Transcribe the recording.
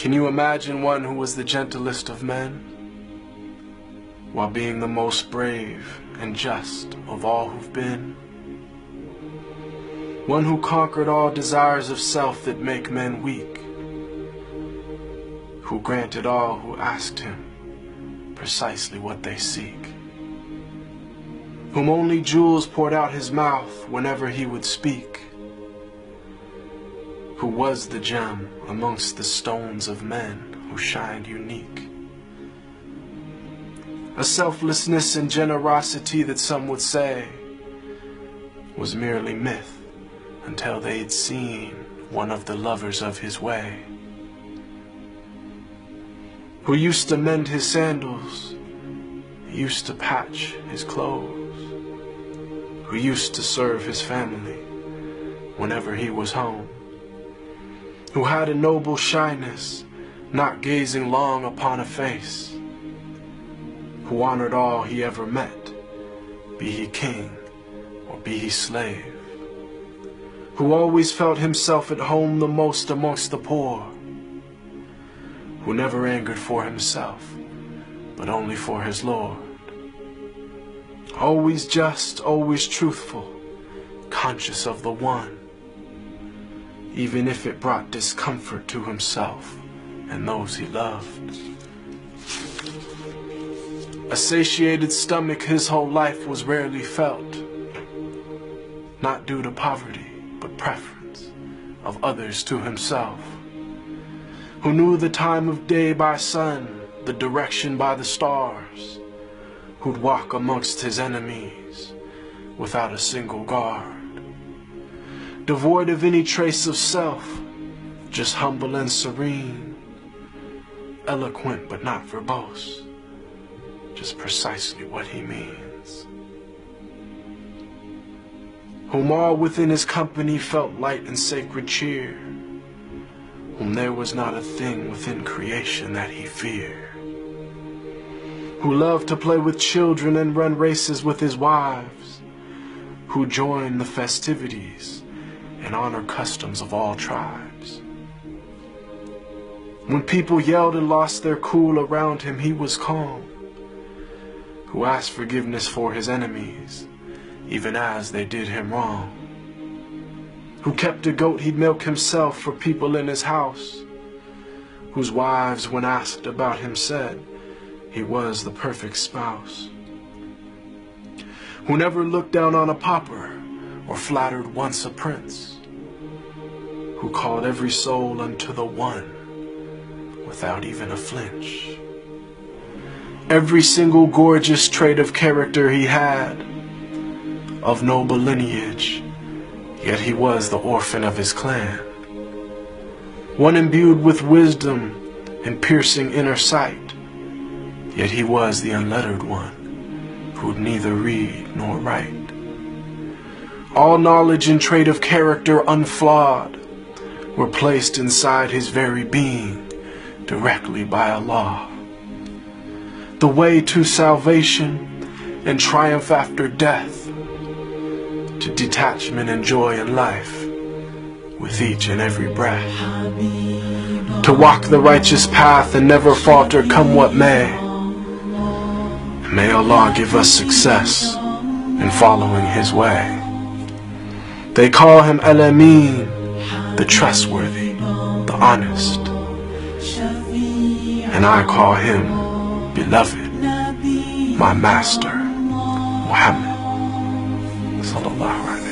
Can you imagine one who was the gentlest of men, while being the most brave and just of all who've been? One who conquered all desires of self that make men weak, who granted all who asked him precisely what they seek, whom only jewels poured out his mouth whenever he would speak, who was the gem amongst the stones of men who shined unique. A selflessness and generosity that some would say was merely myth until they'd seen one of the lovers of his way, who used to mend his sandals, used to patch his clothes, who used to serve his family whenever he was home, who had a noble shyness, not gazing long upon a face, who honored all he ever met, be he king or be he slave, who always felt himself at home the most amongst the poor, who never angered for himself, but only for his Lord, always just, always truthful, conscious of the one, even if it brought discomfort to himself and those he loved. A satiated stomach his whole life was rarely felt, not due to poverty, but preference of others to himself, who knew the time of day by sun, the direction by the stars, who'd walk amongst his enemies without a single guard, devoid of any trace of self, just humble and serene, eloquent but not verbose, just precisely what he means, whom all within his company felt light and sacred cheer, whom there was not a thing within creation that he feared, who loved to play with children and run races with his wives, who joined the festivities and honor customs of all tribes. When people yelled and lost their cool around him, he was calm, who asked forgiveness for his enemies, even as they did him wrong, who kept a goat he'd milk himself for people in his house, whose wives, when asked about him, said he was the perfect spouse, who never looked down on a pauper or flattered once a prince, who called every soul unto the one without even a flinch. Every single gorgeous trait of character he had, of noble lineage, yet he was the orphan of his clan, one imbued with wisdom and piercing inner sight, yet he was the unlettered one, who'd neither read nor write. All knowledge and trait of character unflawed were placed inside his very being directly by Allah. The way to salvation and triumph after death, to detachment and joy in life with each and every breath, to walk the righteous path and never falter come what may. May Allah give us success in following his way. They call him Al-Amin, the trustworthy, the honest, and I call him beloved, my master, Muhammad sallallahu alaihi wasallam.